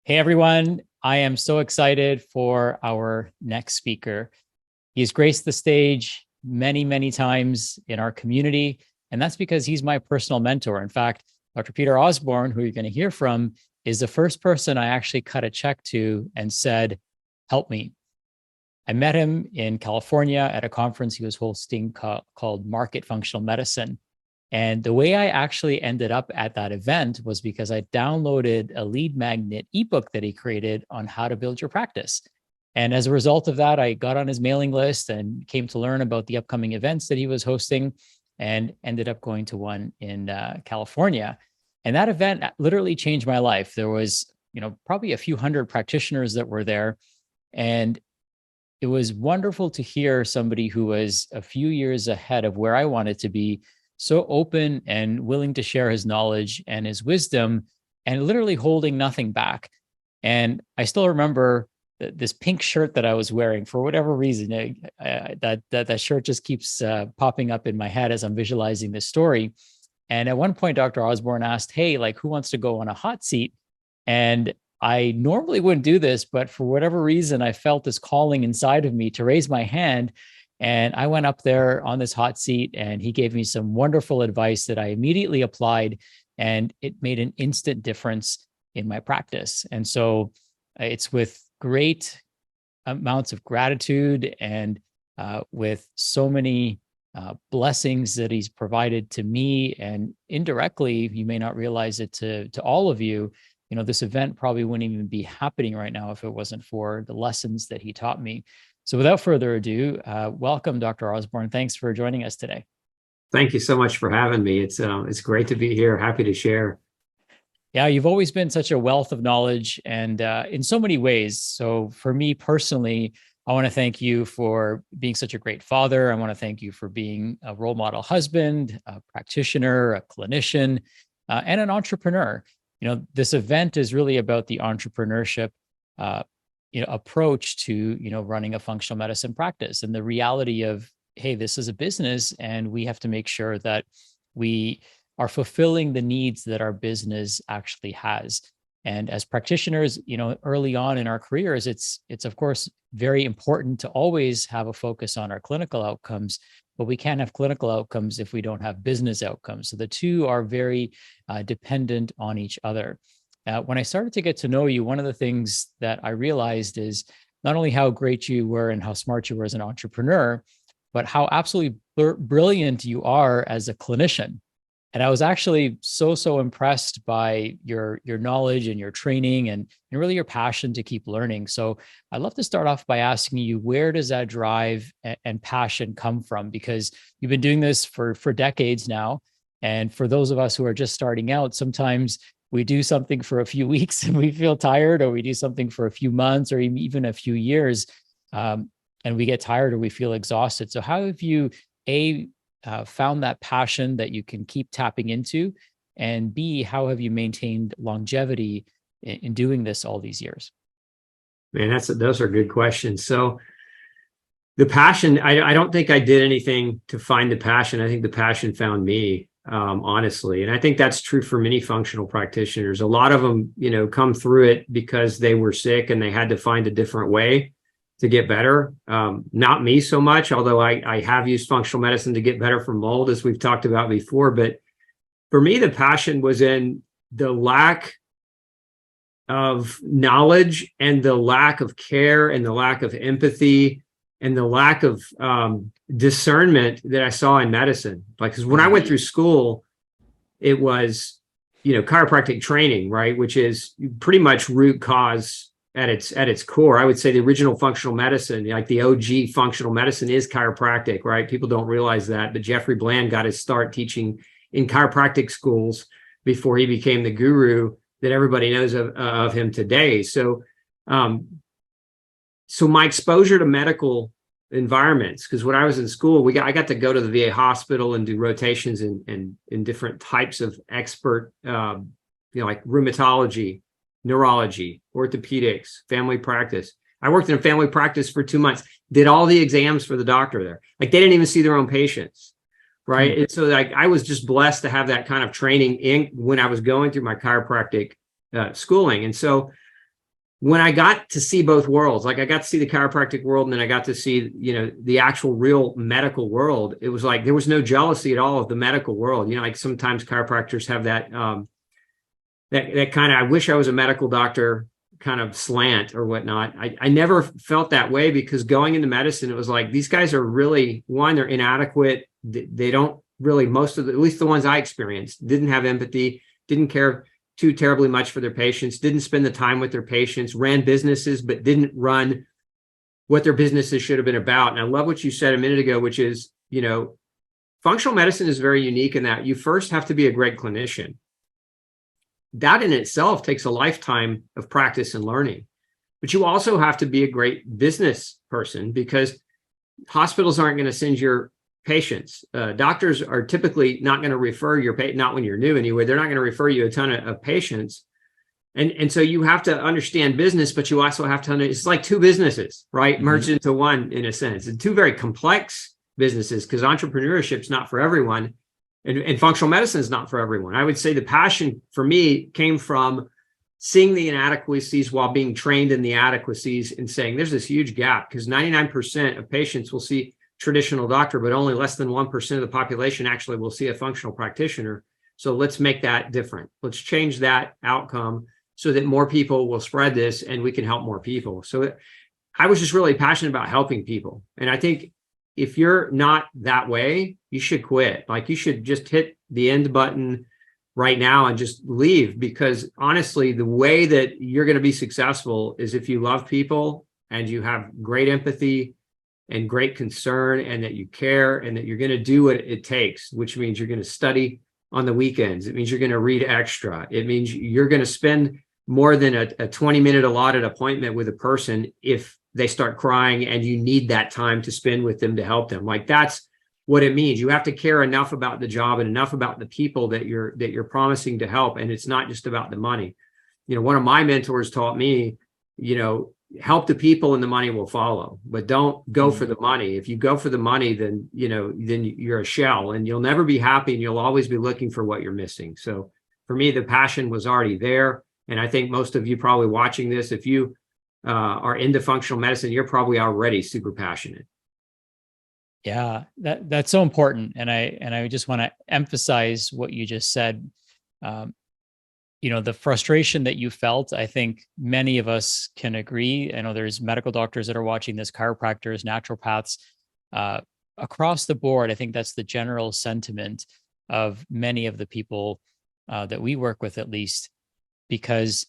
Hey everyone, I am so excited for our next speaker. He's graced the stage many, many times in our community, and that's because he's my personal mentor. In fact, Dr. Peter Osborne, who you're going to hear from, is the first person I actually cut a check to and said, help me. I met him in California at a conference he was hosting called Market Functional Medicine. And the way I actually ended up at that event was because I downloaded a lead magnet ebook that he created on how to build your practice. And as a result of that, I got on his mailing list and came to learn about the upcoming events that he was hosting and ended up going to one in California. And that event literally changed my life. There was, probably a few hundred practitioners that were there. And it was wonderful to hear somebody who was a few years ahead of where I wanted to be, so open and willing to share his knowledge and his wisdom and literally holding nothing back. And I still remember this pink shirt that I was wearing for whatever reason. That shirt just keeps popping up in my head as I'm visualizing this story. And at one point, Dr. Osborne asked, hey, who wants to go on a hot seat? And I normally wouldn't do this, but for whatever reason, I felt this calling inside of me to raise my hand. And I went up there on this hot seat and he gave me some wonderful advice that I immediately applied, and it made an instant difference in my practice. And so it's with great amounts of gratitude and with so many blessings that he's provided to me, and indirectly, you may not realize it, to all of you. This event probably wouldn't even be happening right now if it wasn't for the lessons that he taught me. So without further ado, welcome, Dr. Osborne. Thanks for joining us today. Thank you so much for having me. It's great to be here. Happy to share. Yeah, you've always been such a wealth of knowledge, and in so many ways. So for me personally, I want to thank you for being such a great father. I want to thank you for being a role model husband, a practitioner, a clinician, and an entrepreneur. This event is really about the entrepreneurship approach to running a functional medicine practice, and the reality of, hey, this is a business and we have to make sure that we are fulfilling the needs that our business actually has. And as practitioners, early on in our careers, it's of course very important to always have a focus on our clinical outcomes, but we can't have clinical outcomes if we don't have business outcomes. So the two are very dependent on each other. When I started to get to know you, one of the things that I realized is not only how great you were and how smart you were as an entrepreneur, but how absolutely brilliant you are as a clinician. And I was actually so impressed by your knowledge and your training and really your passion to keep learning. So I'd love to start off by asking you, where does that drive and passion come from? Because you've been doing this for decades now. And for those of us who are just starting out, sometimes we do something for a few weeks and we feel tired, or we do something for a few months or even a few years, and we get tired or we feel exhausted. So how have you, found that passion that you can keep tapping into? And B, how have you maintained longevity in doing this all these years? Man, those are good questions. So the passion, I don't think I did anything to find the passion. I think the passion found me, honestly. And I think that's true for many functional practitioners. A lot of them, come through it because they were sick and they had to find a different way to get better. Not me so much, although I have used functional medicine to get better from mold, as we've talked about before. But for me, the passion was in the lack of knowledge and the lack of care and the lack of empathy and the lack of discernment that I saw in medicine. Because when I went through school, it was, chiropractic training, right? Which is pretty much root cause at its core. I would say the original functional medicine, like the OG functional medicine, is chiropractic, right? People don't realize that, but Jeffrey Bland got his start teaching in chiropractic schools before he became the guru that everybody knows of him today. So my exposure to medical environments, because when I was in school, I got to go to the VA hospital and do rotations in different types of expert, like rheumatology, neurology, orthopedics, family practice. I worked in a family practice for 2 months, did all the exams for the doctor there. They didn't even see their own patients, right? And so I was just blessed to have that kind of training when I was going through my chiropractic schooling. And so when I got to see both worlds, like I got to see the chiropractic world and then I got to see, the actual real medical world, it was like there was no jealousy at all of the medical world. Like sometimes chiropractors have that that kind of, I wish I was a medical doctor kind of slant or whatnot. I never felt that way, because going into medicine, it was like, these guys are really, one, they're inadequate. They don't really, at least the ones I experienced, didn't have empathy, didn't care too terribly much for their patients, didn't spend the time with their patients, ran businesses, but didn't run what their businesses should have been about. And I love what you said a minute ago, which is, functional medicine is very unique in that you first have to be a great clinician. That in itself takes a lifetime of practice and learning. But you also have to be a great business person, because hospitals aren't going to send your patients. Doctors are typically not going to refer your not when you're new anyway, they're not going to refer you a ton of patients. And so you have to understand business, but you also have to, it's like two businesses, right? Mm-hmm. Merged into one in a sense, and two very complex businesses, because entrepreneurship is not for everyone. And functional medicine is not for everyone. I would say the passion for me came from seeing the inadequacies while being trained in the adequacies, and saying there's this huge gap, because 99% of patients will see traditional doctor, but only less than 1% of the population actually will see a functional practitioner. So let's make that different. Let's change that outcome so that more people will spread this and we can help more people. So I was just really passionate about helping people. And I think if you're not that way, you should quit. Like, you should just hit the end button right now and just leave, because honestly, the way that you're going to be successful is if you love people and you have great empathy and great concern, and that you care, and that you're going to do what it takes, which means you're going to study on the weekends. It means you're going to read extra. It means you're going to spend more than a 20-minute allotted appointment with a person if they start crying and you need that time to spend with them to help them. Like, that's what it means. You have to care enough about the job and enough about the people that you're promising to help. And it's not just about the money. One of my mentors taught me, help the people and the money will follow, but don't go for the money. If you go for the money, then you're a shell, and you'll never be happy, and you'll always be looking for what you're missing. So for me, the passion was already there. And I think most of you probably watching this, if you are into functional medicine, you're probably already super passionate. Yeah, that's so important. And I just want to emphasize what you just said. The frustration that you felt, I think many of us can agree. I know there's medical doctors that are watching this, chiropractors, naturopaths, across the board. I think that's the general sentiment of many of the people that we work with, at least, because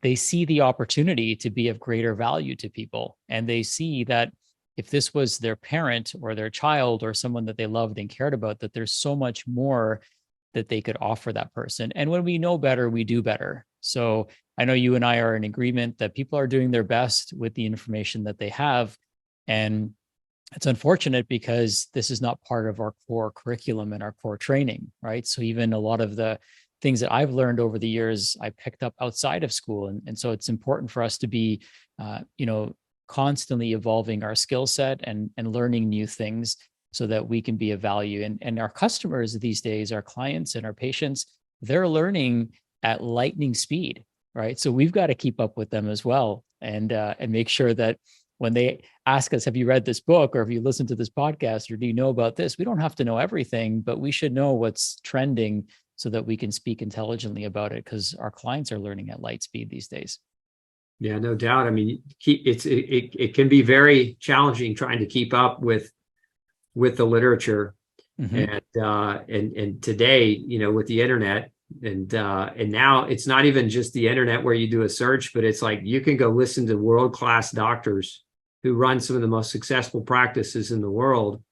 they see the opportunity to be of greater value to people. And they see that if this was their parent or their child or someone that they loved and cared about, that there's so much more that they could offer that person. And when we know better, we do better. So I know you and I are in agreement that people are doing their best with the information that they have. And it's unfortunate because this is not part of our core curriculum and our core training, right? So even a lot of the things that I've learned over the years, I picked up outside of school. And so it's important for us to be, constantly evolving our skill set and learning new things so that we can be of value. And our customers these days, our clients and our patients, they're learning at lightning speed, right? So we've got to keep up with them as well, and make sure that when they ask us, have you read this book, or have you listened to this podcast, or do you know about this? We don't have to know everything, but we should know what's trending so that we can speak intelligently about it, because our clients are learning at light speed these days. Yeah, no doubt. I mean, it can be very challenging trying to keep up with the literature, and today, with the internet, and now it's not even just the internet where you do a search, but it's like you can go listen to world-class doctors who run some of the most successful practices in the world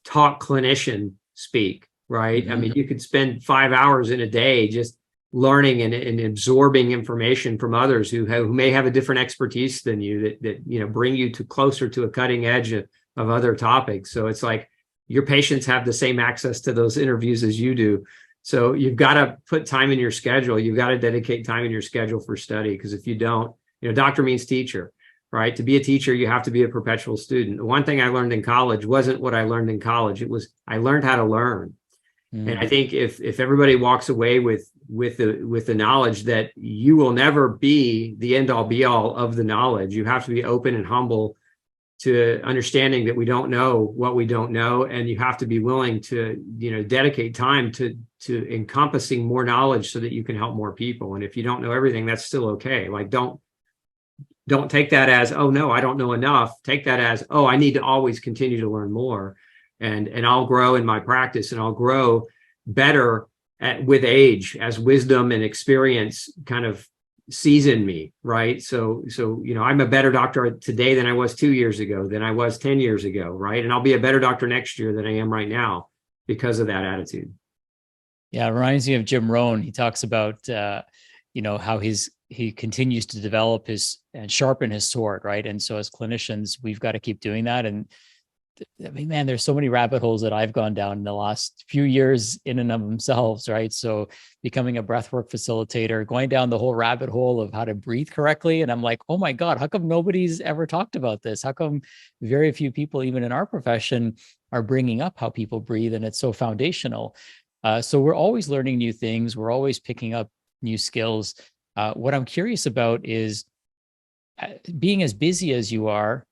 talk clinician speak, right? I mean, you could spend 5 hours in a day just learning and absorbing information from others who may have a different expertise than you, that bring you closer to a cutting edge of other topics. So it's like your patients have the same access to those interviews as you do. So you've got to put time in your schedule. You've got to dedicate time in your schedule for study, because if you don't, doctor means teacher, right? To be a teacher, you have to be a perpetual student. One thing I learned in college wasn't what I learned in college. It was, I learned how to learn. And I think if everybody walks away with the knowledge that you will never be the end all be all of the knowledge, you have to be open and humble to understanding that we don't know what we don't know, and you have to be willing to, dedicate time to encompassing more knowledge so that you can help more people. And if you don't know everything, that's still okay. Like, don't take that as, oh no, I don't know enough. Take that as, oh, I need to always continue to learn more, and I'll grow in my practice, and I'll grow better with age as wisdom and experience kind of season me, right? So I'm a better doctor today than I was 2 years ago, than I was 10 years ago, right? And I'll be a better doctor next year than I am right now because of that attitude. Yeah, it reminds me of Jim Rohn. He talks about how he continues to develop his and sharpen his sword, right? And so as clinicians, we've got to keep doing that. And I mean, man, there's so many rabbit holes that I've gone down in the last few years in and of themselves, right? So becoming a breathwork facilitator, going down the whole rabbit hole of how to breathe correctly. And I'm like, oh my God, how come nobody's ever talked about this? How come very few people, even in our profession, are bringing up how people breathe? And it's so foundational. So we're always learning new things. We're always picking up new skills. What I'm curious about is being as busy as you are,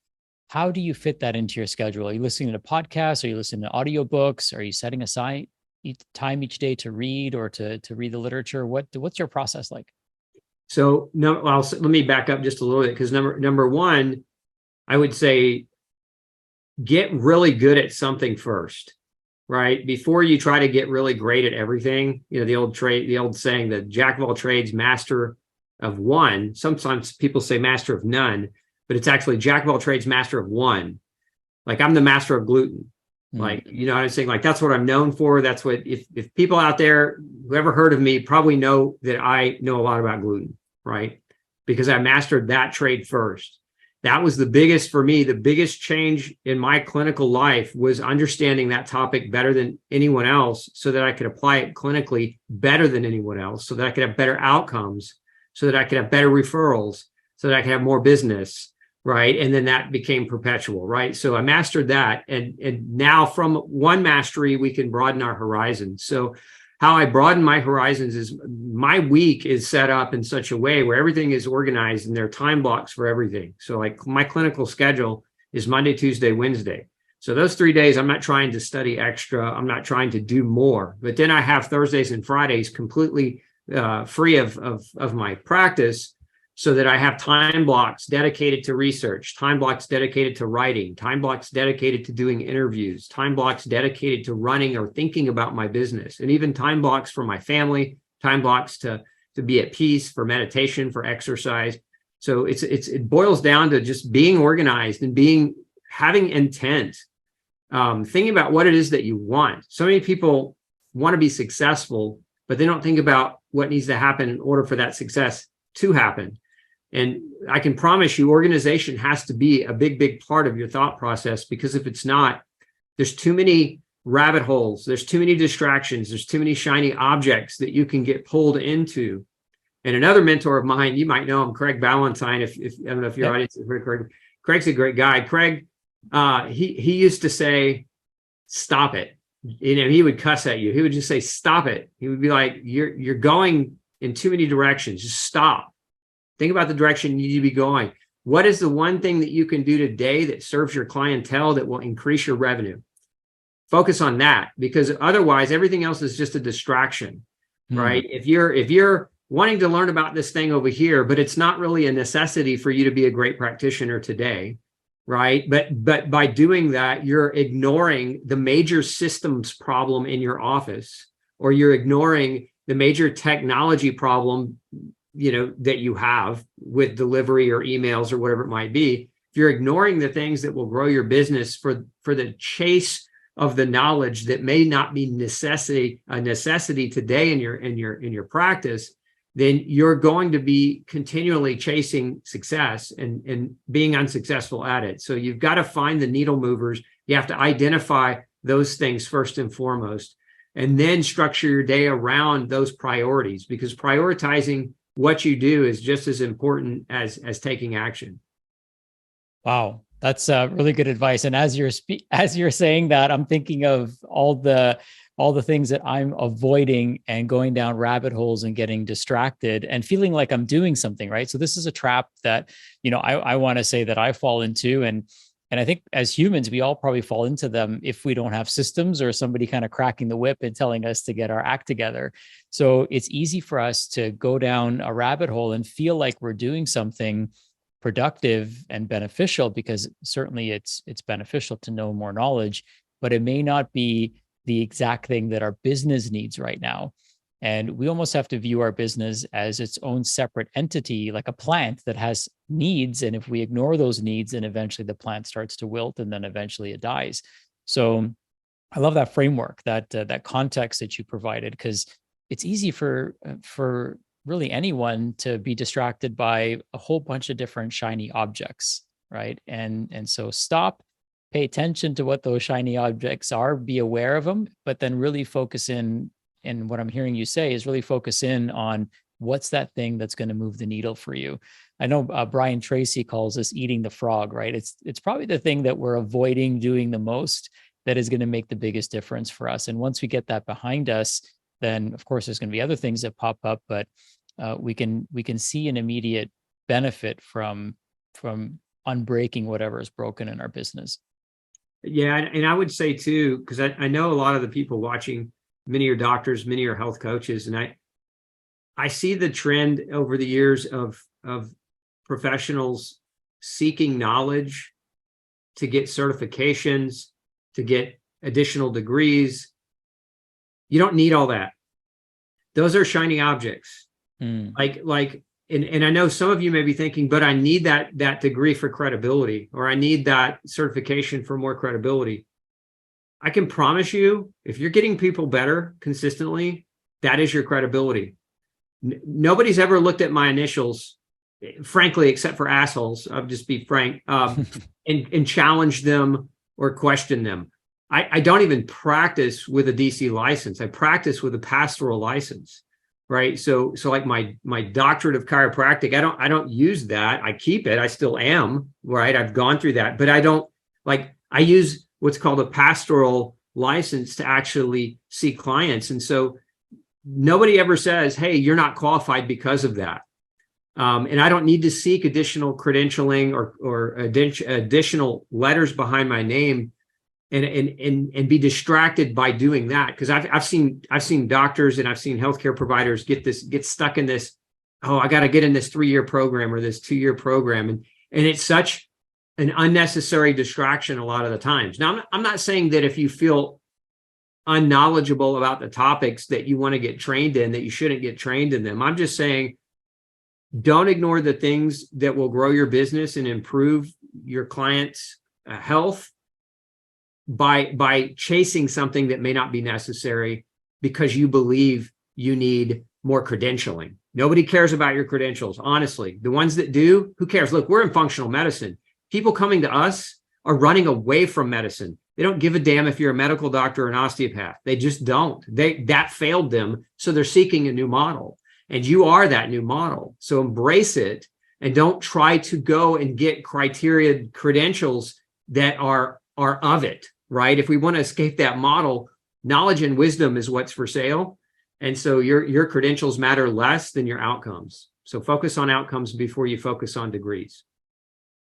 how do you fit that into your schedule? Are you listening to podcasts? Are you listening to audiobooks? Are you setting aside time each day to read or to read the literature? What's your process like? So no, let me back up just a little bit, because number one, I would say get really good at something first, right? Before you try to get really great at everything. The old saying, the jack of all trades, master of one. Sometimes people say master of none, but it's actually jack of all trades, master of one. Like, I'm the master of gluten. Like, I'm saying, like, that's what I'm known for. That's what, if people out there who ever heard of me probably know that I know a lot about gluten, right? Because I mastered that trade first. That was the biggest change in my clinical life, was understanding that topic better than anyone else, so that I could apply it clinically better than anyone else, so that I could have better outcomes, so that I could have better referrals, so that I could have more business. Right. And then that became perpetual. Right. So I mastered that. And now from one mastery, we can broaden our horizons. So how I broaden my horizons is my week is set up in such a way where everything is organized and there are time blocks for everything. So like my clinical schedule is Monday, Tuesday, Wednesday. So those 3 days, I'm not trying to study extra. I'm not trying to do more. But then I have Thursdays and Fridays completely free of my practice, so that I have time blocks dedicated to research, time blocks dedicated to writing, time blocks dedicated to doing interviews, time blocks dedicated to running or thinking about my business, and even time blocks for my family, time blocks to be at peace, for meditation, for exercise. So it boils down to just being organized and having intent, thinking about what it is that you want. So many people want to be successful, but they don't think about what needs to happen in order for that success to happen. And I can promise you, organization has to be a big part of your thought process, because if it's not, there's too many rabbit holes, there's too many distractions, there's too many shiny objects that you can get pulled into. And another mentor of mine, you might know him, Craig Ballantyne, if I don't know if your audience has heard Craig. Craig's a great guy. Craig, he used to say, stop it. He would cuss at you. He would just say, stop it. He would be like, you're going in too many directions. Just stop. Think about the direction you need to be going. What is the one thing that you can do today that serves your clientele, that will increase your revenue? Focus on that, because otherwise everything else is just a distraction, right? If you're wanting to learn about this thing over here, but it's not really a necessity for you to be a great practitioner today, right? But by doing that, you're ignoring the major systems problem in your office, or you're ignoring the major technology problem that you have with delivery or emails or whatever it might be. If you're ignoring the things that will grow your business for the chase of the knowledge that may not be a necessity today in your practice, then you're going to be continually chasing success and being unsuccessful at it. So you've got to find the needle movers. You have to identify those things first and foremost, and then structure your day around those priorities, because prioritizing what you do is just as important as taking action. Wow, that's really good advice. And as you're saying that, I'm thinking of all the all the things that I'm avoiding and going down rabbit holes and getting distracted and feeling like I'm doing something, right? So this is a trap that, I want to say that I fall into. And I think as humans, we all probably fall into them if we don't have systems or somebody kind of cracking the whip and telling us to get our act together. So it's easy for us to go down a rabbit hole and feel like we're doing something productive and beneficial, because certainly it's beneficial to know more knowledge, but it may not be the exact thing that our business needs right now. And we almost have to view our business as its own separate entity, like a plant that has needs. And if we ignore those needs, then eventually the plant starts to wilt and then eventually it dies. So I love that framework, that context that you provided, because it's easy for really anyone to be distracted by a whole bunch of different shiny objects, right? And so stop, pay attention to what those shiny objects are, be aware of them, but then really focus in. And what I'm hearing you say is really focus in on what's that thing that's going to move the needle for you. I know Brian Tracy calls this eating the frog, right? It's probably the thing that we're avoiding doing the most that is going to make the biggest difference for us. And once we get that behind us, then of course there's going to be other things that pop up, but we can see an immediate benefit from unbreaking whatever is broken in our business. Yeah, and I would say too, because I know a lot of the people watching, many are doctors, many are health coaches, and I see the trend over the years of professionals seeking knowledge to get certifications, to get additional degrees. You don't need all that. Those are shiny objects. And I know some of you may be thinking, but I need that degree for credibility, or I need that certification for more credibility. I can promise you, if you're getting people better consistently, that is your credibility. Nobody's ever looked at my initials, frankly, except for assholes. I'll just be frank, and challenged them or questioned them. I don't even practice with a DC license. I practice with a pastoral license, right? So like my doctorate of chiropractic, I don't use that. I keep it. I still am, right? I've gone through that, but I use what's called a pastoral license to actually see clients. And so nobody ever says, hey, you're not qualified because of that. And I don't need to seek additional credentialing or additional letters behind my name and be distracted by doing that. Because I've seen doctors and I've seen healthcare providers get stuck in this, oh, I got to get in this 3-year program or this 2-year program. And it's such an unnecessary distraction a lot of the times. Now, I'm not saying that if you feel unknowledgeable about the topics that you want to get trained in, that you shouldn't get trained in them. I'm just saying, don't ignore the things that will grow your business and improve your clients' health by chasing something that may not be necessary because you believe you need more credentialing. Nobody cares about your credentials, honestly. The ones that do, who cares? Look, we're in functional medicine. People coming to us are running away from medicine. They don't give a damn if you're a medical doctor or an osteopath. They just don't. That failed them, so they're seeking a new model. And you are that new model. So embrace it and don't try to go and get criteria credentials that are of it, right? If we want to escape that model, knowledge and wisdom is what's for sale. And so your credentials matter less than your outcomes. So focus on outcomes before you focus on degrees.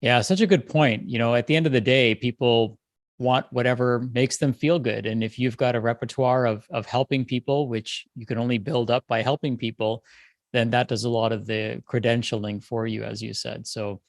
Yeah, such a good point. At the end of the day, people want whatever makes them feel good. And if you've got a repertoire of helping people, which you can only build up by helping people, then that does a lot of the credentialing for you, as you said. So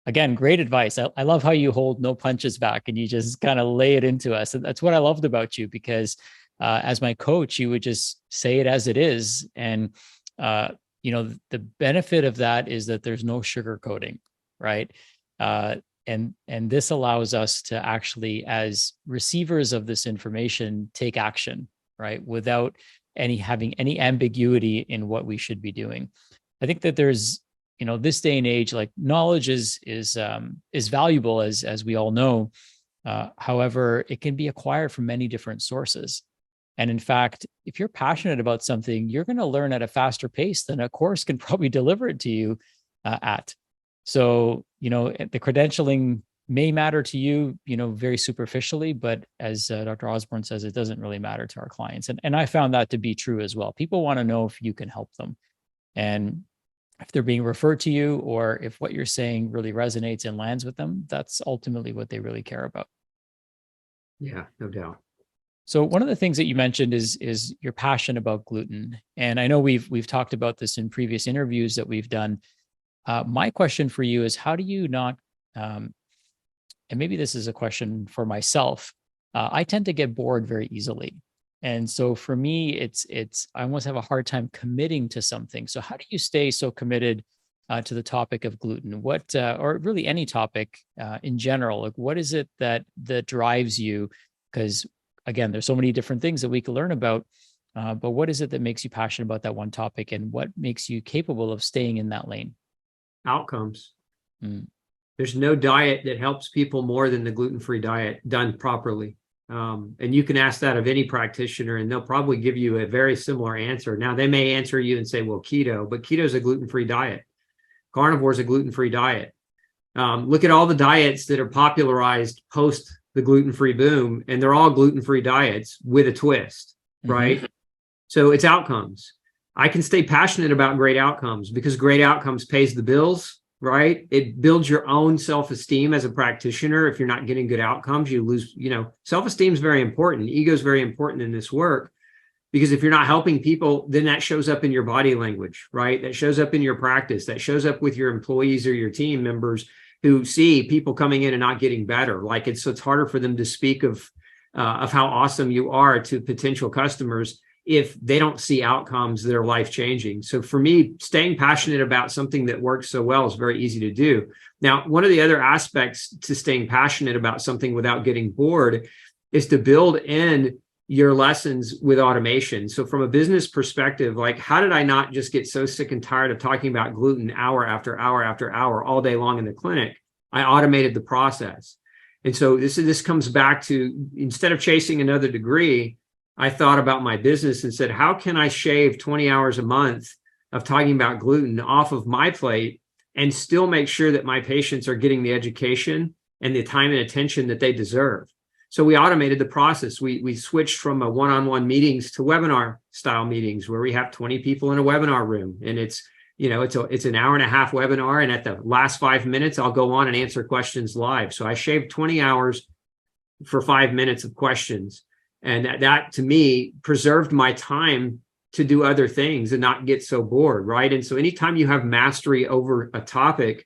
again, great advice. I love how you hold no punches back and you just kind of lay it into us. And that's what I loved about you, because as my coach, you would just say it as it is. And, the benefit of that is that there's no sugarcoating, right? And this allows us to actually, as receivers of this information, take action, right? Without having any ambiguity in what we should be doing. I think that there's, this day and age, like knowledge is valuable, as we all know. However, it can be acquired from many different sources. And in fact, if you're passionate about something, you're going to learn at a faster pace than a course can probably deliver it to you at. So, the credentialing may matter to you, very superficially, but as Dr. Osborne says, it doesn't really matter to our clients. And I found that to be true as well. People want to know if you can help them. And if they're being referred to you, or if what you're saying really resonates and lands with them, that's ultimately what they really care about. Yeah, no doubt. So one of the things that you mentioned is your passion about gluten. And I know we've talked about this in previous interviews that we've done. My question for you is, how do you not, and maybe this is a question for myself, I tend to get bored very easily. And so for me, I almost have a hard time committing to something. So how do you stay so committed to the topic of gluten? What, or really any topic in general, like what is it that drives you? Because again, there's so many different things that we can learn about, but what is it that makes you passionate about that one topic, and what makes you capable of staying in that lane? Outcomes. Mm. There's no diet that helps people more than the gluten-free diet done properly. And you can ask that of any practitioner, and they'll probably give you a very similar answer. Now, they may answer you and say, well, keto, but keto is a gluten-free diet. Carnivore is a gluten-free diet. Look at all the diets that are popularized post the gluten-free boom, and they're all gluten-free diets with a twist, right? Mm-hmm. So it's outcomes. I can stay passionate about great outcomes because great outcomes pays the bills, right? It builds your own self-esteem as a practitioner. If you're not getting good outcomes, you lose, self-esteem is very important. Ego is very important in this work, because if you're not helping people, then that shows up in your body language, right? That shows up in your practice, that shows up with your employees or your team members who see people coming in and not getting better. Like it's harder for them to speak of how awesome you are to potential customers if they don't see outcomes that are life-changing. So for me, staying passionate about something that works so well is very easy to do. Now, one of the other aspects to staying passionate about something without getting bored is to build in your lessons with automation. So from a business perspective, like how did I not just get so sick and tired of talking about gluten hour after hour after hour all day long in the clinic? I automated the process. And so this comes back to, instead of chasing another degree, I thought about my business and said, how can I shave 20 hours a month of talking about gluten off of my plate and still make sure that my patients are getting the education and the time and attention that they deserve? So we automated the process. We switched from a one-on-one meetings to webinar style meetings where we have 20 people in a webinar room, and it's an hour and a half webinar. And at the last 5 minutes, I'll go on and answer questions live. So I shaved 20 hours for 5 minutes of questions. And that to me preserved my time to do other things and not get so bored, right? And so anytime you have mastery over a topic,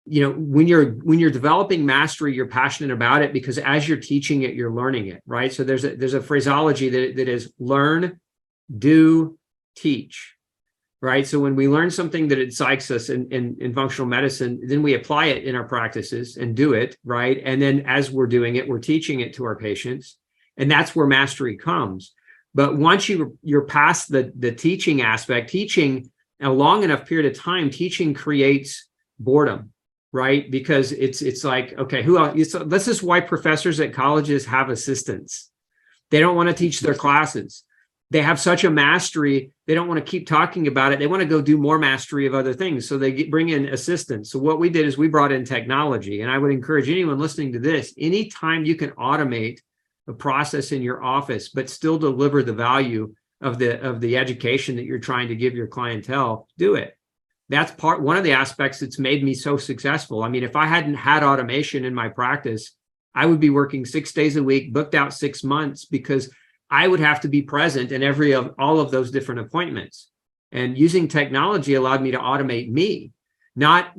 when you're developing mastery, you're passionate about it because as you're teaching it, you're learning it, right? So there's a phraseology that is learn, do, teach, right? So when we learn something that excites us in functional medicine, then we apply it in our practices and do it, right? And then as we're doing it, we're teaching it to our patients. And that's where mastery comes. But once you're past the teaching aspect, teaching a long enough period of time, teaching creates boredom, right? Because it's like, okay, who else? This is why professors at colleges have assistants. They don't want to teach their classes. They have such a mastery. They don't want to keep talking about it. They want to go do more mastery of other things. So they bring in assistants. So what we did is we brought in technology. And I would encourage anyone listening to this, anytime you can automate a process in your office, but still deliver the value of the education that you're trying to give your clientele, do it. That's one of the aspects that's made me so successful. I mean, if I hadn't had automation in my practice, I would be working 6 days a week, booked out 6 months, because I would have to be present in all of those different appointments. And using technology allowed me to automate me, not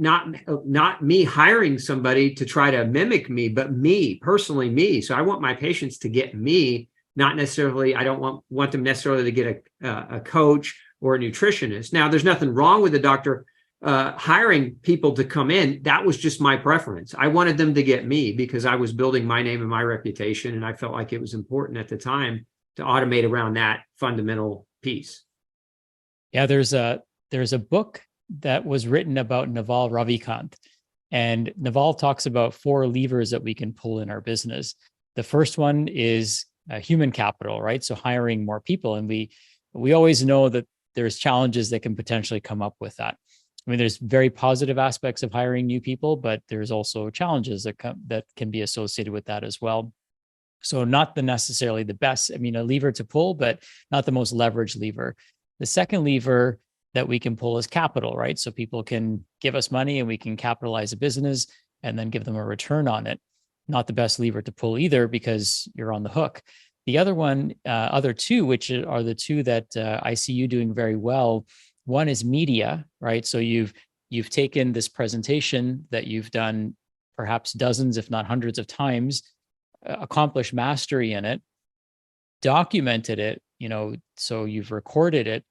me hiring somebody to try to mimic me, but me, personally me. So I want my patients to get me, not necessarily, I don't want them necessarily to get a coach or a nutritionist. Now, there's nothing wrong with the doctor hiring people to come in. That was just my preference. I wanted them to get me because I was building my name and my reputation. And I felt like it was important at the time to automate around that fundamental piece. Yeah, there's a book that was written about Naval Ravikant. And Naval talks about 4 levers that we can pull in our business. The first one is human capital, right? So hiring more people. And we always know that there's challenges that can potentially come up with that. I mean, there's very positive aspects of hiring new people, but there's also challenges that can be associated with that as well. So not necessarily the best, I mean, a lever to pull, but not the most leveraged lever. The second lever that we can pull is capital, right? So people can give us money and we can capitalize a business and then give them a return on it. Not the best lever to pull either, because you're on the hook. The other one, other two, which are the two that I see you doing very well. One is media, right? So you've taken this presentation that you've done perhaps dozens, if not hundreds of times, accomplished mastery in it, documented it, so you've recorded it,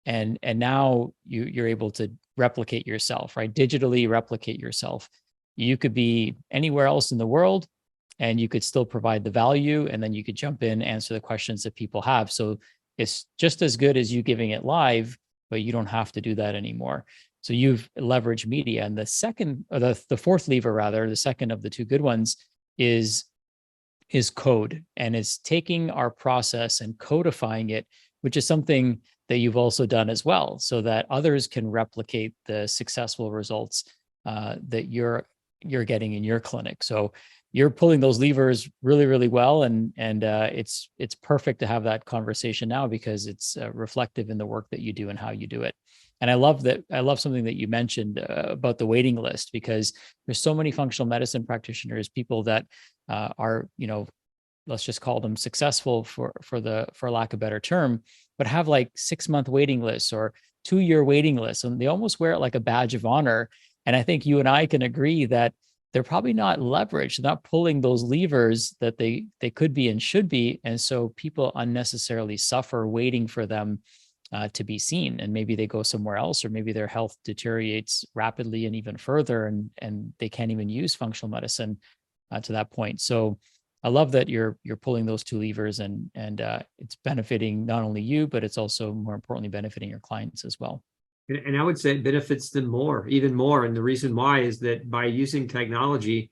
and now you're able to replicate yourself, right? Digitally replicate yourself. You could be anywhere else in the world and you could still provide the value, and then you could jump in, answer the questions that people have. So it's just as good as you giving it live, but you don't have to do that anymore. So you've leveraged media. And the second, or the fourth lever rather, the second of the two good ones is code, and it's taking our process and codifying it, which is something that you've also done as well, so that others can replicate the successful results that you're getting in your clinic. So you're pulling those levers really, really well, and it's perfect to have that conversation now, because it's reflective in the work that you do and how you do it. And I love something that you mentioned about the waiting list, because there's so many functional medicine practitioners, people that are, let's just call them successful for lack of a better term, but have like 6-month waiting lists or 2-year waiting lists, and they almost wear it like a badge of honor. And I think you and I can agree that they're probably not leveraged, they're not pulling those levers that they could be and should be. And so people unnecessarily suffer waiting for them to be seen, and maybe they go somewhere else, or maybe their health deteriorates rapidly and even further, and they can't even use functional medicine to that point. So I love that you're pulling those two levers, and it's benefiting not only you, but it's also more importantly benefiting your clients as well. And I would say it benefits them even more. And the reason why is that by using technology,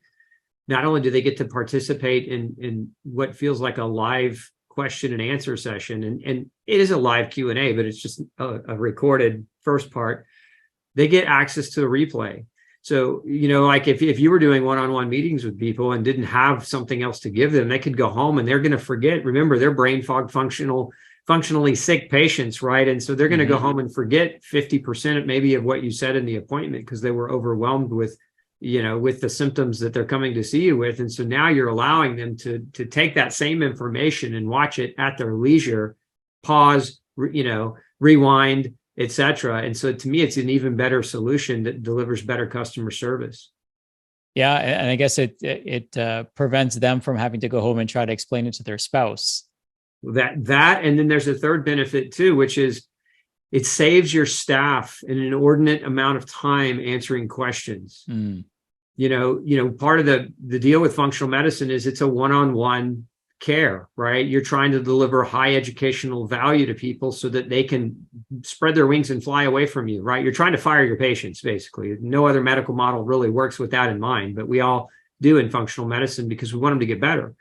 not only do they get to participate in what feels like a live question and answer session, and it is a live Q&A, but it's just a recorded first part, they get access to a replay. So, like if you were doing one-on-one meetings with people and didn't have something else to give them, they could go home and they're going to forget. Remember, they're brain fog functionally sick patients, right? And so they're going to go home and forget 50% maybe of what you said in the appointment, because they were overwhelmed with the symptoms that they're coming to see you with. And so now you're allowing them to take that same information and watch it at their leisure, pause, rewind, etc. And so to me, it's an even better solution that delivers better customer service. Yeah, and I guess it prevents them from having to go home and try to explain it to their spouse. That and then there's a third benefit too, which is it saves your staff an inordinate amount of time answering questions. Part of the deal with functional medicine is it's a one-on-one care, right? You're trying to deliver high educational value to people so that they can spread their wings and fly away from you, right? You're trying to fire your patients, basically. No other medical model really works with that in mind, but we all do in functional medicine because we want them to get better.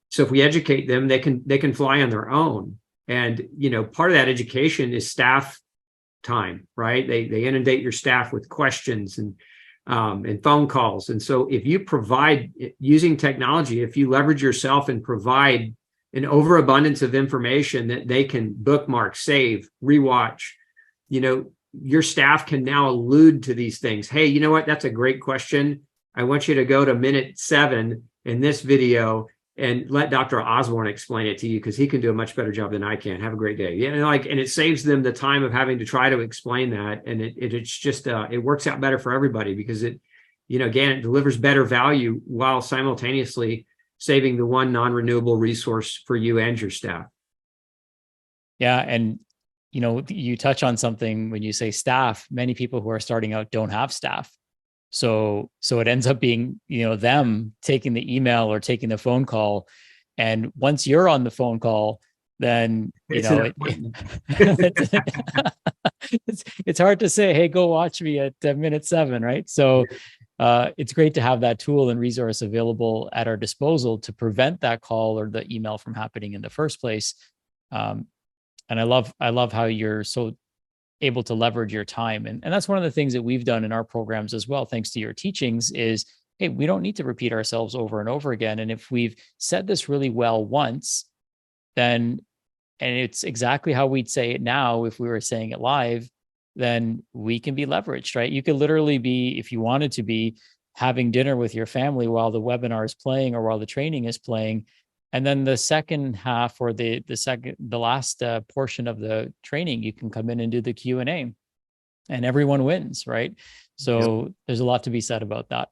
So if we educate them, they can fly on their own. And, part of that education is staff time, right? They inundate your staff with questions and phone calls. And so if you provide, using technology, if you leverage yourself and provide an overabundance of information that they can bookmark, save, rewatch, your staff can now allude to these things. Hey, you know what? That's a great question. I want you to go to minute 7 in this video and let Dr. Osborne explain it to you, because he can do a much better job than I can. Have a great day. And it saves them the time of having to try to explain that. And it's just, it works out better for everybody, because it delivers better value while simultaneously saving the one non-renewable resource for you and your staff. Yeah. And, you touch on something when you say staff. Many people who are starting out don't have staff. So it ends up being, them taking the email or taking the phone call. And once you're on the phone call, then, it's hard to say, hey, go watch me at minute 7, right? So it's great to have that tool and resource available at our disposal to prevent that call or the email from happening in the first place. And I love how you're so able to leverage your time. And that's one of the things that we've done in our programs as well, thanks to your teachings, is, hey, we don't need to repeat ourselves over and over again. And if we've said this really well once, then, and it's exactly how we'd say it now if we were saying it live, then we can be leveraged, right? You could literally be, if you wanted to be, having dinner with your family while the webinar is playing or while the training is playing. And then the second half, or the last portion of the training, you can come in and do the Q&A, and everyone wins, right? So there's a lot to be said about that.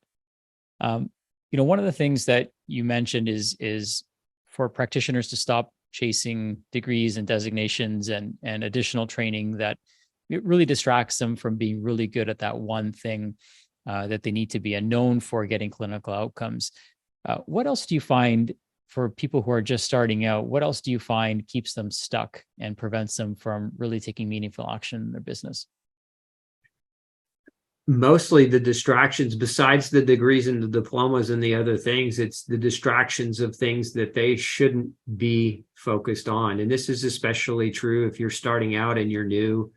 One of the things that you mentioned is for practitioners to stop chasing degrees and designations and additional training that it really distracts them from being really good at that one thing that they need to be, and known for getting clinical outcomes. What else do you find for people who are just starting out? What else do you find keeps them stuck and prevents them from really taking meaningful action in their business? Mostly the distractions, besides the degrees and the diplomas and the other things, it's the distractions of things that they shouldn't be focused on. And this is especially true if you're starting out and you're new.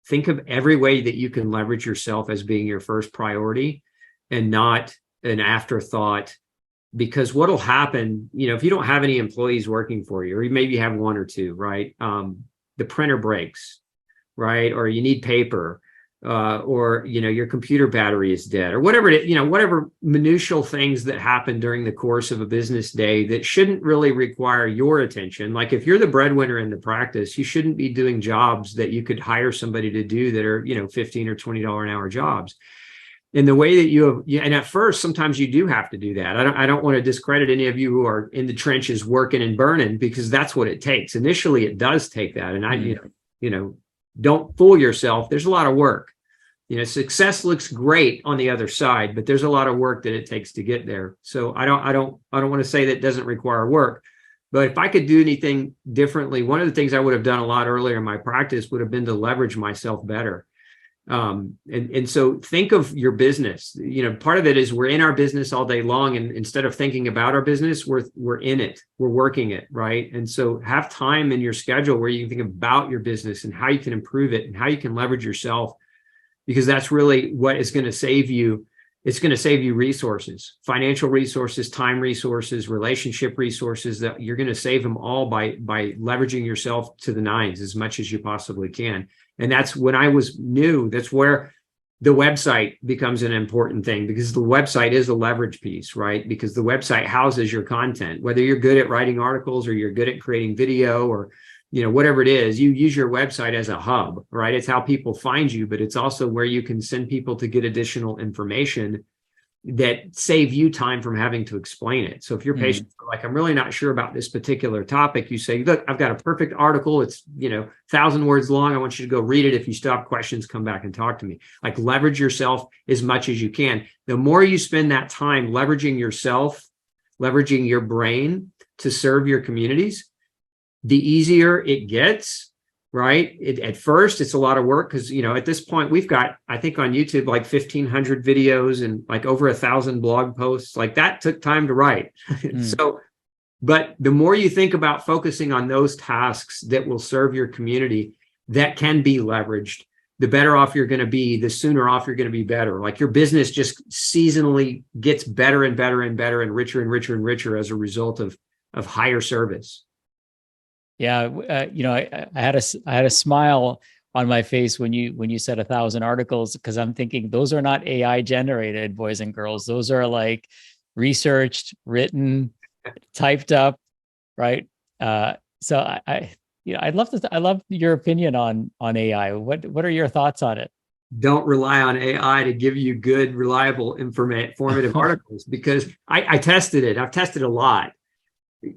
Think of every way that you can leverage yourself as being your first priority and not an afterthought. Because what'll happen, if you don't have any employees working for you, or you maybe have one or two, right? The printer breaks, right? Or you need paper, or your computer battery is dead, or whatever whatever minutiae things that happen during the course of a business day that shouldn't really require your attention. Like if you're the breadwinner in the practice, you shouldn't be doing jobs that you could hire somebody to do that are $15 or $20 an hour jobs. In the way that and at first, sometimes you do have to do that. I don't want to discredit any of you who are in the trenches working and burning, because that's what it takes. Initially, it does take that. And don't fool yourself. There's a lot of work. Success looks great on the other side, but there's a lot of work that it takes to get there. So I don't want to say that it doesn't require work. But if I could do anything differently, one of the things I would have done a lot earlier in my practice would have been to leverage myself better. And so think of your business. Part of it is we're in our business all day long, and instead of thinking about our business, we're in it, we're working it, right? And so have time in your schedule where you can think about your business and how you can improve it and how you can leverage yourself, because that's really what is going to save you. It's going to save you resources, financial resources, time resources, relationship resources, that you're going to save them all by leveraging yourself to the nines as much as you possibly can. And that's when I was new, that's where the website becomes an important thing, because the website is a leverage piece, right? Because the website houses your content, whether you're good at writing articles or you're good at creating video or, whatever it is, you use your website as a hub, right? It's how people find you, but it's also where you can send people to get additional information that save you time from having to explain it. So if your patients are like, I'm really not sure about this particular topic, you say, look, I've got a perfect article. It's, 1,000 words long. I want you to go read it. If you still have questions, come back and talk to me. Like, leverage yourself as much as you can. The more you spend that time leveraging yourself, leveraging your brain to serve your communities, the easier it gets. Right. At first, it's a lot of work because, at this point, we've got, I think on YouTube, like 1,500 videos and like over 1,000 blog posts. Like that took time to write. So, but the more you think about focusing on those tasks that will serve your community that can be leveraged, the better off you're going to be, the sooner off you're going to be better. Like your business just seasonally gets better and better and better and richer and richer and richer as a result of higher service. Yeah, I had a smile on my face when you said 1,000 articles, because I'm thinking those are not AI generated, boys and girls. Those are like researched, written, typed up, right? So I love your opinion on AI. What are your thoughts on it? Don't rely on AI to give you good, reliable, informative articles, because I tested it. I've tested a lot.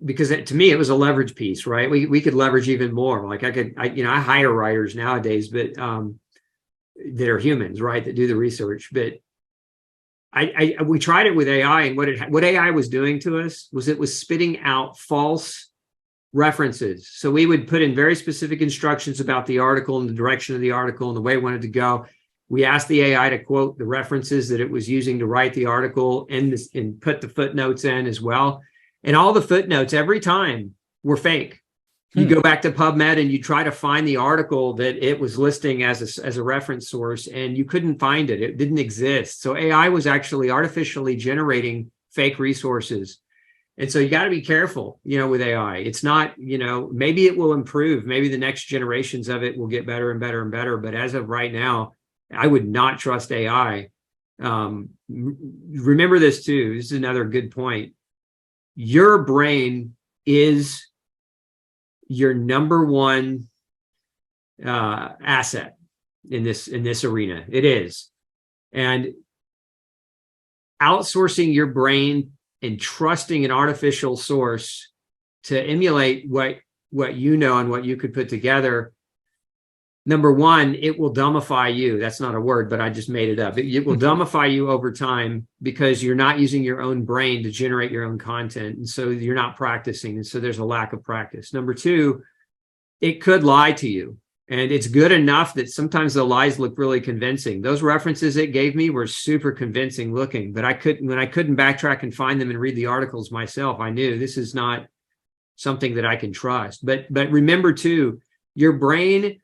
Because to me, it was a leverage piece, right? We could leverage even more. Like I hire writers nowadays, but that are humans, right? That do the research. But we tried it with AI, and what AI was doing to us was it was spitting out false references. So we would put in very specific instructions about the article and the direction of the article and the way it wanted to go. We asked the AI to quote the references that it was using to write the article and put the footnotes in as well. And all the footnotes every time were fake. You go back to PubMed and you try to find the article that it was listing as a reference source, and you couldn't find it. It didn't exist. So AI was actually artificially generating fake resources. And so you got to be careful, with AI. It's not, maybe it will improve. Maybe the next generations of it will get better and better and better. But as of right now, I would not trust AI. Remember this too. This is another good point. Your brain is your number one asset in this arena. It is. And outsourcing your brain and trusting an artificial source to emulate what you know and what you could put together, number one, it will dumbify you. That's not a word, but I just made it up. It will dumbify you over time because you're not using your own brain to generate your own content. And so you're not practicing. And so there's a lack of practice. Number two, it could lie to you. And it's good enough that sometimes the lies look really convincing. Those references it gave me were super convincing looking, but when I couldn't backtrack and find them and read the articles myself, I knew this is not something that I can trust. But remember too, your brain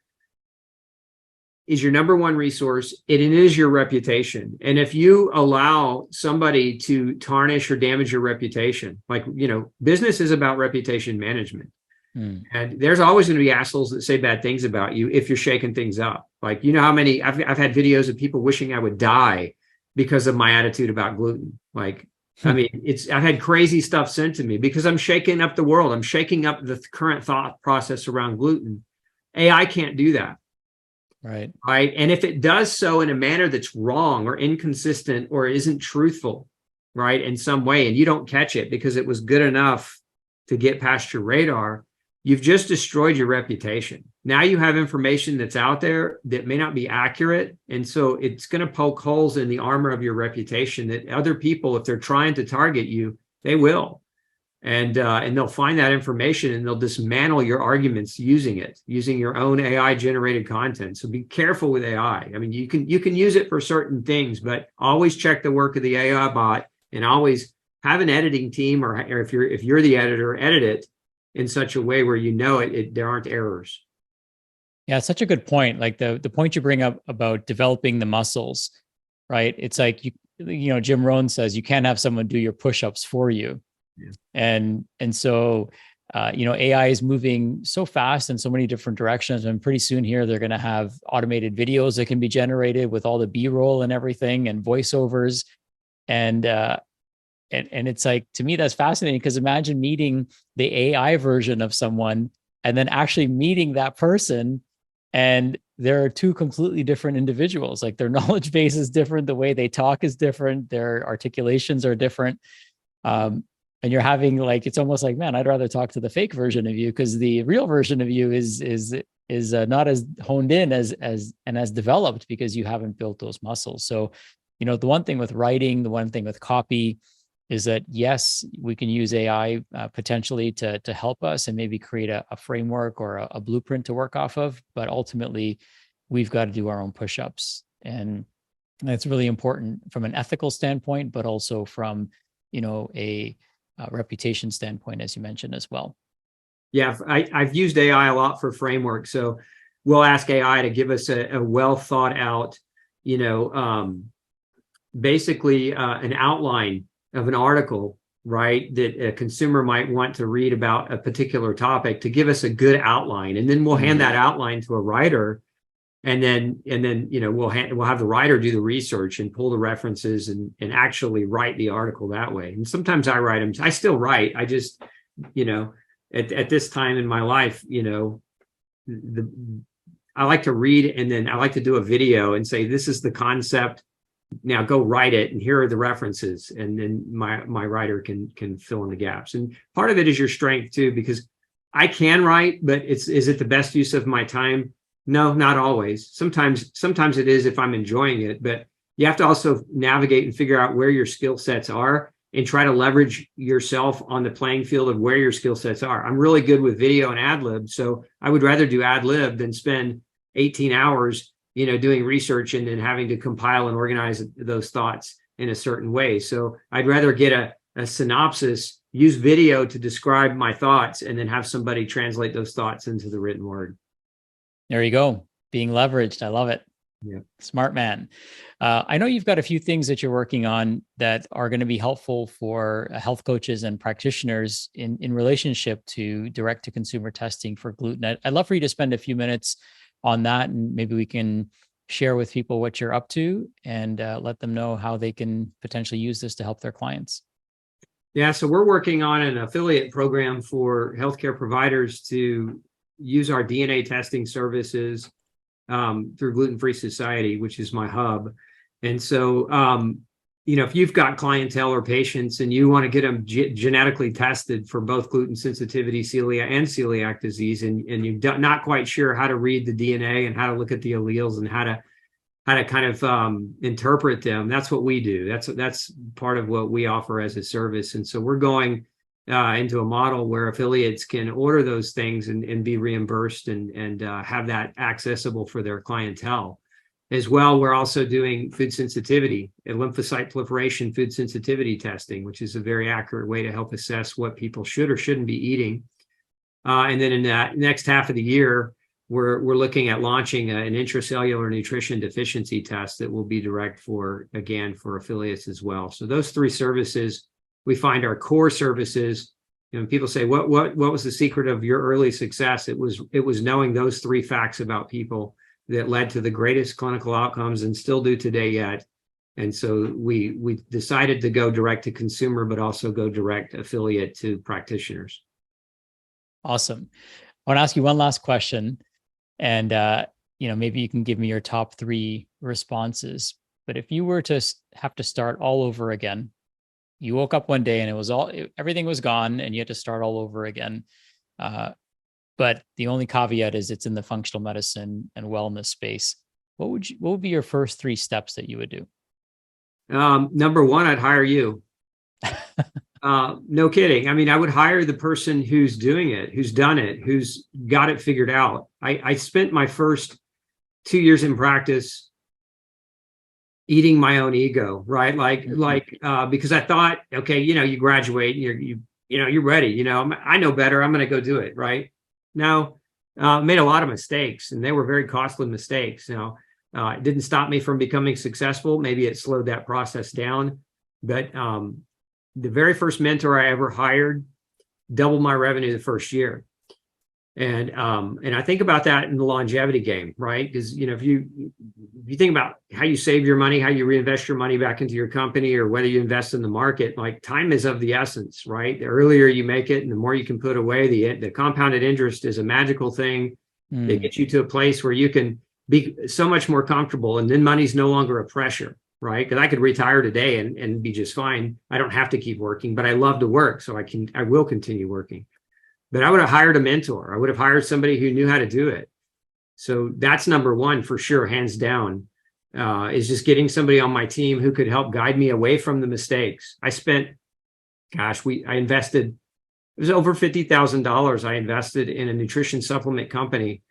is your number one resource. It is your reputation. And if you allow somebody to tarnish or damage your reputation, like, business is about reputation management. And there's always going to be assholes that say bad things about you if you're shaking things up. Like, how many I've had videos of people wishing I would die because of my attitude about gluten. Like, I mean, I've had crazy stuff sent to me because I'm shaking up the world. I'm shaking up the current thought process around gluten. AI can't do that. Right. And if it does so in a manner that's wrong or inconsistent or isn't truthful, right, in some way, and you don't catch it because it was good enough to get past your radar, you've just destroyed your reputation. Now you have information that's out there that may not be accurate. And so it's going to poke holes in the armor of your reputation that other people, if they're trying to target you, they will. And they'll find that information and they'll dismantle your arguments using your own AI generated content. So be careful with AI. I mean, you can use it for certain things, but always check the work of the AI bot and always have an editing team, or if you're the editor, edit it in such a way where there aren't errors. Yeah, it's such a good point. Like the point you bring up about developing the muscles, right? It's like Jim Rohn says you can't have someone do your push-ups for you. Yeah. And so AI is moving so fast in so many different directions, and pretty soon here they're going to have automated videos that can be generated with all the B-roll and everything and voiceovers. And it's like, to me, that's fascinating because imagine meeting the AI version of someone and then actually meeting that person. And there are two completely different individuals. Like their knowledge base is different. The way they talk is different. Their articulations are different. And you're having it's almost like, man, I'd rather talk to the fake version of you because the real version of you is not as honed in as developed because you haven't built those muscles. So, the one thing with writing, the one thing with copy is that, yes, we can use AI potentially to help us and maybe create a framework or a blueprint to work off of. But ultimately, we've got to do our own push-ups. And it's really important from an ethical standpoint, but also from, a reputation standpoint, as you mentioned as well. Yeah, I've used AI a lot for framework. So we'll ask AI to give us a well thought out, basically an outline of an article, right, that a consumer might want to read about a particular topic, to give us a good outline. And then we'll hand that outline to a writer. And then we'll have the writer do the research and pull the references and actually write the article that way. And sometimes I write them. I still write. I just, at this time in my life, I like to read, and then I like to do a video and say, this is the concept. Now go write it, and here are the references. And then my writer can fill in the gaps. And part of it is your strength too, because I can write, but is it the best use of my time? No, not always. Sometimes it is if I'm enjoying it, but you have to also navigate and figure out where your skill sets are and try to leverage yourself on the playing field of where your skill sets are. I'm really good with video and ad lib, so I would rather do ad lib than spend 18 hours, doing research and then having to compile and organize those thoughts in a certain way. So I'd rather get a synopsis use video to describe my thoughts, and then have somebody translate those thoughts into the written word. There you go. Being leveraged. I love it. Yeah. Smart man. I know you've got a few things that you're working on that are going to be helpful for health coaches and practitioners in relationship to direct to consumer testing for gluten. I'd love for you to spend a few minutes on that, and maybe we can share with people what you're up to and let them know how they can potentially use this to help their clients. Yeah, so we're working on an affiliate program for healthcare providers to use our DNA testing services through Gluten-Free Society, which is my hub. And so, if you've got clientele or patients and you want to get them genetically tested for both gluten sensitivity, celiac disease, and you're not quite sure how to read the DNA and how to look at the alleles and how to kind of interpret them, that's what we do. That's part of what we offer as a service. And so we're going into a model where affiliates can order those things and be reimbursed and have that accessible for their clientele. As well, we're also doing food sensitivity and lymphocyte proliferation food sensitivity testing, which is a very accurate way to help assess what people should or shouldn't be eating. And then in that next half of the year, we're looking at launching an intracellular nutrition deficiency test that will be direct for affiliates as well. So those three services we find are core services. People say, what was the secret of your early success? It was knowing those three facts about people that led to the greatest clinical outcomes and still do today yet. And so we decided to go direct to consumer, but also go direct affiliate to practitioners. Awesome. I want to ask you one last question. And, maybe you can give me your top 3 responses. But if you were to have to start all over again, you woke up one day and everything was gone and you had to start all over again. But the only caveat is it's in the functional medicine and wellness space. What would be your first 3 steps that you would do? Number one, I'd hire you. No kidding. I mean, I would hire the person who's doing it, who's done it, who's got it figured out. I spent my first 2 years in practice eating my own ego, right? Because I thought, okay, you graduate and you're ready. I know better. I'm going to go do it. Right. Now, made a lot of mistakes, and they were very costly mistakes. It didn't stop me from becoming successful. Maybe it slowed that process down, but the very first mentor I ever hired doubled my revenue the first year. And I think about that in the longevity game, right? Because, if you think about how you save your money, how you reinvest your money back into your company, or whether you invest in the market, like, time is of the essence, right? The earlier you make it and the more you can put away, the compounded interest is a magical thing. It gets you to a place where you can be so much more comfortable, and then money's no longer a pressure. Right? Because I could retire today and be just fine. I don't have to keep working, but I love to work. So I will continue working. But I would have hired a mentor. I would have hired somebody who knew how to do it. So that's number one for sure, hands down, is just getting somebody on my team who could help guide me away from the mistakes. I invested, it was over $50,000 I invested in a nutrition supplement company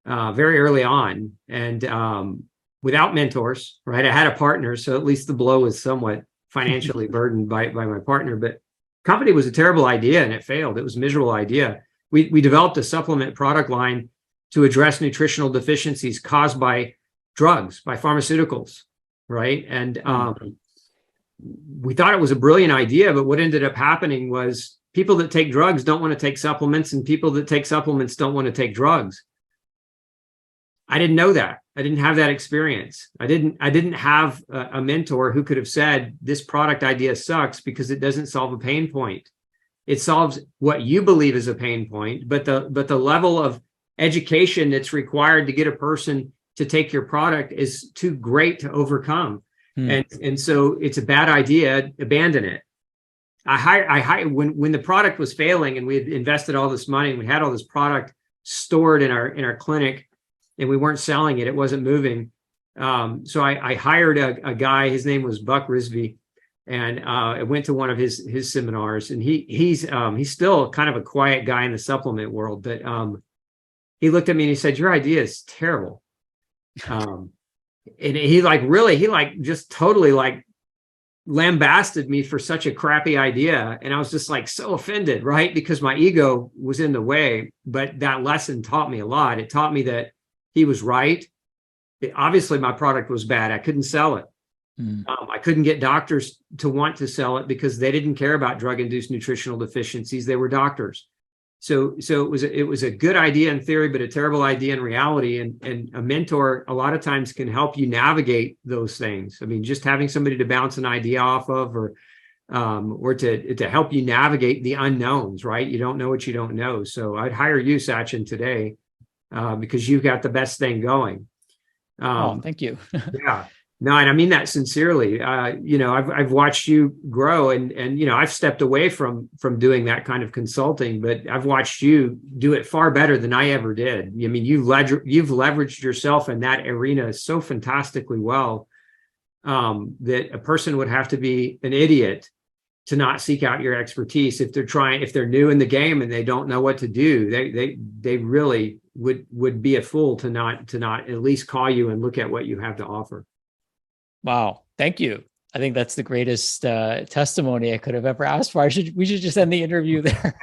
very early on. And without mentors, right? I had a partner, so at least the blow was somewhat financially burdened by my partner. But company was a terrible idea and it failed. It was a miserable idea. We developed a supplement product line to address nutritional deficiencies caused by drugs, by pharmaceuticals, right? And we thought it was a brilliant idea, but what ended up happening was people that take drugs don't want to take supplements, and people that take supplements don't want to take drugs. I didn't know that. I didn't have that experience. I didn't have a mentor who could have said, this product idea sucks because it doesn't solve a pain point. It solves what you believe is a pain point, but the level of education that's required to get a person to take your product is too great to overcome. And so it's a bad idea, abandon it. When the product was failing and we had invested all this money and we had all this product stored in our clinic, and we weren't selling it, it wasn't moving. So I hired a guy, his name was Buck Risby, and I went to one of his seminars, and he's still kind of a quiet guy in the supplement world, but he looked at me and he said, your idea is terrible. And he just totally lambasted me for such a crappy idea. And I was just like so offended, right? Because my ego was in the way. But that lesson taught me a lot. It taught me that he was right. Obviously, my product was bad. I couldn't sell it. I couldn't get doctors to want to sell it because they didn't care about drug-induced nutritional deficiencies. They were doctors. So it was a good idea in theory, but a terrible idea in reality. And a mentor a lot of times can help you navigate those things. I mean, just having somebody to bounce an idea off of, or to help you navigate the unknowns, right? You don't know what you don't know. So I'd hire you, Sachin, today because you've got the best thing going. Thank you. Yeah. No, and I mean that sincerely. I've watched you grow, and I've stepped away from doing that kind of consulting, but I've watched you do it far better than I ever did. I mean, you've leveraged yourself in that arena so fantastically well that a person would have to be an idiot to not seek out your expertise if they're new in the game and they don't know what to do. They really would be a fool to not at least call you and look at what you have to offer. Wow. Thank you. I think that's the greatest testimony I could have ever asked for. We should just end the interview there.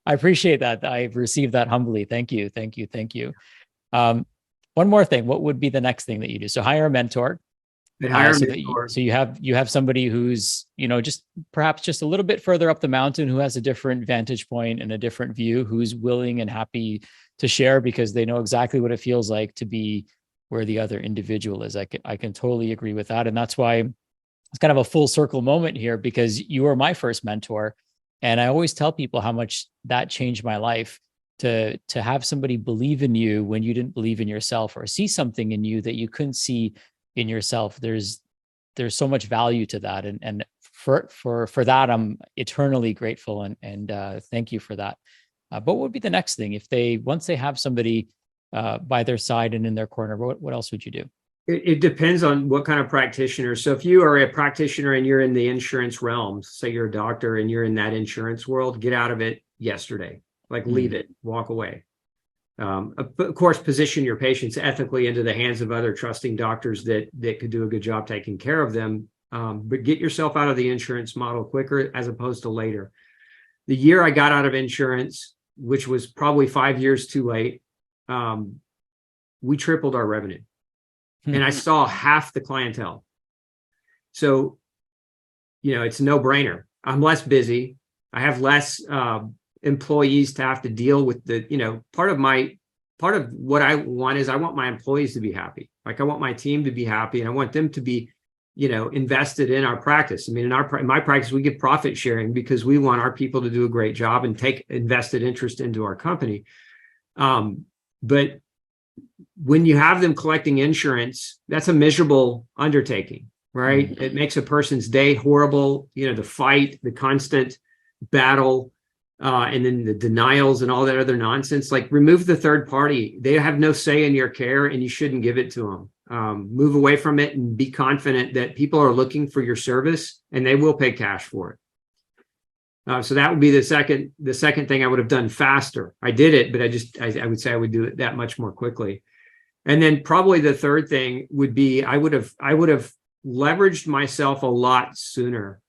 I appreciate that. I've received that humbly. Thank you. Thank you. Thank you. One more thing. What would be the next thing that you do? So hire a mentor. So you have somebody who's, just perhaps just a little bit further up the mountain, who has a different vantage point and a different view, who's willing and happy to share because they know exactly what it feels like to be where the other individual is. I can totally agree with that. And that's why it's kind of a full circle moment here, because you were my first mentor. And I always tell people how much that changed my life, to have somebody believe in you when you didn't believe in yourself, or see something in you that you couldn't see in yourself. There's so much value to that. And for that, I'm eternally grateful. And thank you for that. But what would be the next thing once they have somebody by their side and in their corner? What else would you do? It depends on what kind of practitioner. So if you are a practitioner and you're in the insurance realm, say you're a doctor and you're in that insurance world, get out of it yesterday. Like leave it, walk away. Of course, position your patients ethically into the hands of other trusting doctors that could do a good job taking care of them. But get yourself out of the insurance model quicker as opposed to later. The year I got out of insurance, which was probably 5 years too late, we tripled our revenue. And I saw half the clientele. So, it's a no-brainer. I'm less busy. I have less employees to have to deal with part of what I want is I want my employees to be happy. Like I want my team to be happy, and I want them to be, invested in our practice. I mean, in my practice, we give profit sharing because we want our people to do a great job and take invested interest into our company. But when you have them collecting insurance, that's a miserable undertaking, right? It makes a person's day horrible. The fight, the constant battle, and then the denials and all that other nonsense. Like, remove the third party. They have no say in your care, and you shouldn't give it to them. Move away from it and be confident that people are looking for your service and they will pay cash for it. So that would be the second thing I would have done faster. I did it, but I would say I would do it that much more quickly. And then probably the third thing would be I would have leveraged myself a lot sooner.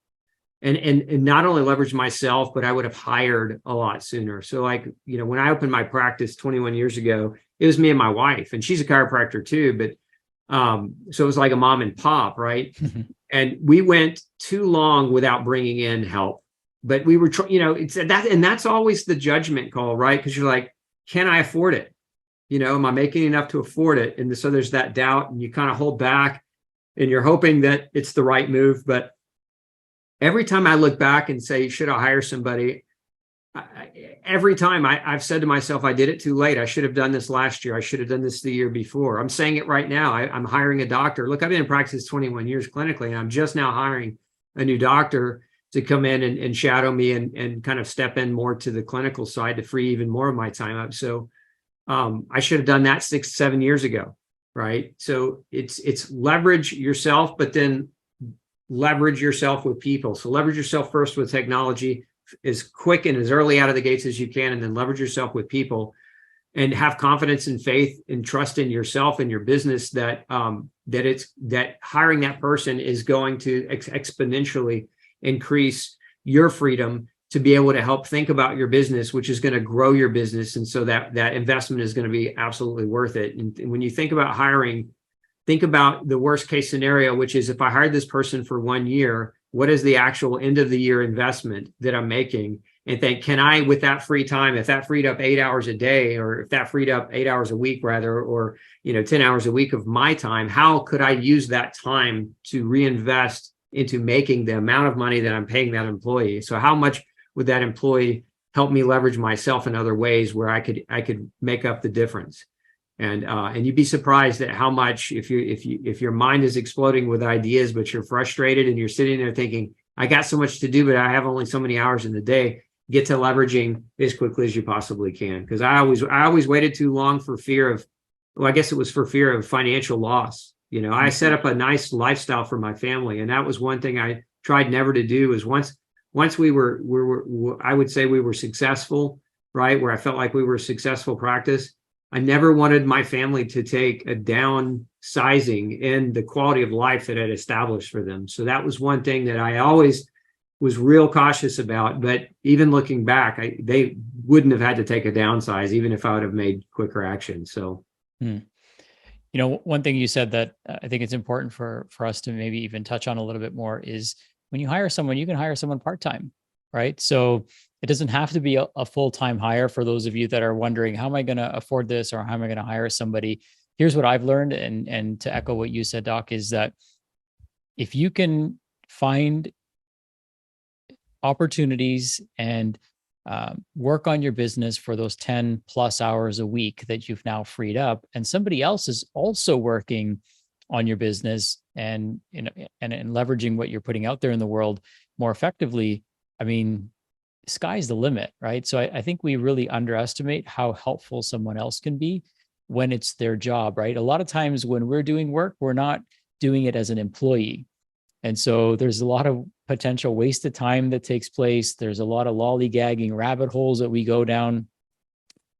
And not only leveraged myself, but I would have hired a lot sooner. So when I opened my practice 21 years ago, it was me and my wife, and she's a chiropractor too, but so it was like a mom and pop, right? And we went too long without bringing in help. But we were, it's that, and that's always the judgment call, right? Because you're like, can I afford it? Am I making enough to afford it? And so there's that doubt, and you kind of hold back, and you're hoping that it's the right move. But every time I look back and say, should I hire somebody? Every time I've said to myself, I did it too late. I should have done this last year. I should have done this the year before. I'm saying it right now. I'm hiring a doctor. Look, I've been in practice 21 years clinically, and I'm just now hiring a new doctor to come in and shadow me and kind of step in more to the clinical side to free even more of my time up. So I should have done that 6-7 years ago, right? So it's leverage yourself, but then leverage yourself with people. So leverage yourself first with technology as quick and as early out of the gates as you can, and then leverage yourself with people. and have confidence and faith and trust in yourself and your business that that hiring that person is going to exponentially increase your freedom to be able to help think about your business, which is going to grow your business. And so that investment is going to be absolutely worth it. And when you think about hiring, think about the worst case scenario, which is if I hired this person for 1 year, what is the actual end of the year investment that I'm making? And think, can I, with that free time, if that freed up 8 hours a day, or if that freed up 8 hours a week rather, or 10 hours a week of my time, how could I use that time to reinvest into making the amount of money that I'm paying that employee? So how much would that employee help me leverage myself in other ways where I could make up the difference? And you'd be surprised at how much, if your mind is exploding with ideas, but you're frustrated and you're sitting there thinking, I got so much to do, but I have only so many hours in the day, get to leveraging as quickly as you possibly can. Because I always waited too long for fear of, well, I guess it was for fear of financial loss. I set up a nice lifestyle for my family, and that was one thing I tried never to do. Is once we were I would say we were successful, right? Where I felt like we were a successful practice. I never wanted my family to take a downsizing in the quality of life that I'd established for them. So that was one thing that I always was real cautious about. But even looking back, they wouldn't have had to take a downsize, even if I would have made quicker action. So, one thing you said that I think it's important for us to maybe even touch on a little bit more is when you hire someone, you can hire someone part-time, right? So it doesn't have to be a full-time hire. For those of you that are wondering, how am I going to afford this, or how am I going to hire somebody? Here's what I've learned. And to echo what you said, Doc, is that if you can find opportunities and work on your business for those 10 plus hours a week that you've now freed up, and somebody else is also working on your business and leveraging what you're putting out there in the world more effectively, I mean, sky's the limit, right? So I think we really underestimate how helpful someone else can be when it's their job, right? A lot of times when we're doing work, we're not doing it as an employee. And so there's a lot of potential wasted time that takes place. There's a lot of lollygagging rabbit holes that we go down.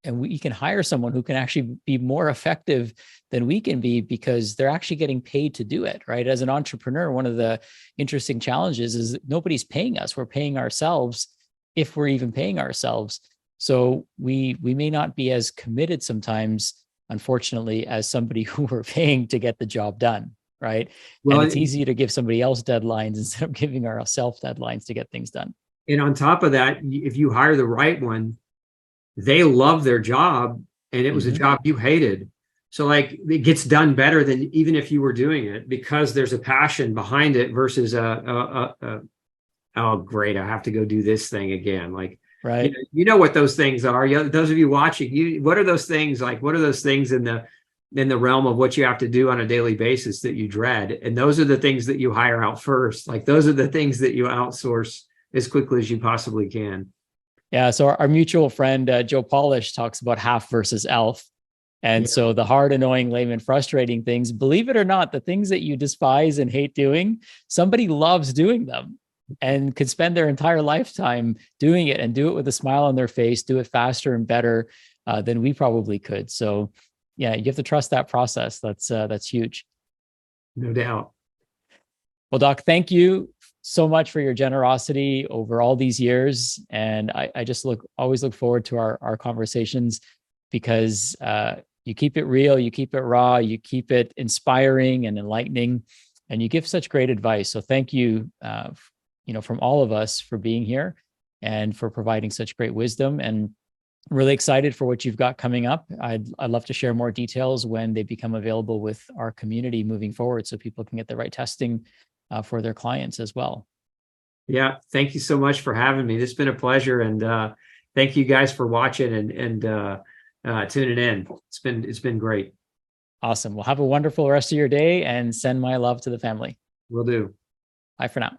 And we can hire someone who can actually be more effective than we can be, because they're actually getting paid to do it, right? As an entrepreneur, one of the interesting challenges is that nobody's paying us. We're paying ourselves, if we're even paying ourselves. So we may not be as committed sometimes, unfortunately, as somebody who we're paying to get the job done, right? Well, and it's easy to give somebody else deadlines instead of giving ourselves deadlines to get things done. And on top of that, if you hire the right one, they love their job and it was a job you hated. So like it gets done better than even if you were doing it, because there's a passion behind it versus oh, great, I have to go do this thing again. Like, right. You know what those things are. Those of you watching, what are those things like? What are those things in the realm of what you have to do on a daily basis that you dread? And those are the things that you hire out first. Like those are the things that you outsource as quickly as you possibly can. Yeah. So our mutual friend, Joe Polish, talks about half versus elf. And so the hard, annoying, lame, and frustrating things, believe it or not, the things that you despise and hate doing, somebody loves doing them and could spend their entire lifetime doing it, and do it with a smile on their face, do it faster and better than we probably could. So yeah, you have to trust that process. That's huge. No doubt. Well, Doc, thank you so much for your generosity over all these years. And I just always look forward to our conversations, because you keep it real, you keep it raw, you keep it inspiring and enlightening, and you give such great advice. So thank you, from all of us, for being here and for providing such great wisdom. And I'm really excited for what you've got coming up. I'd love to share more details when they become available with our community moving forward, so people can get the right testing for their clients as well. Yeah. Thank you so much for having me. This has been a pleasure. And thank you guys for watching and tuning in. It's been great. Awesome. Well, have a wonderful rest of your day, and send my love to the family. Will do. Bye for now.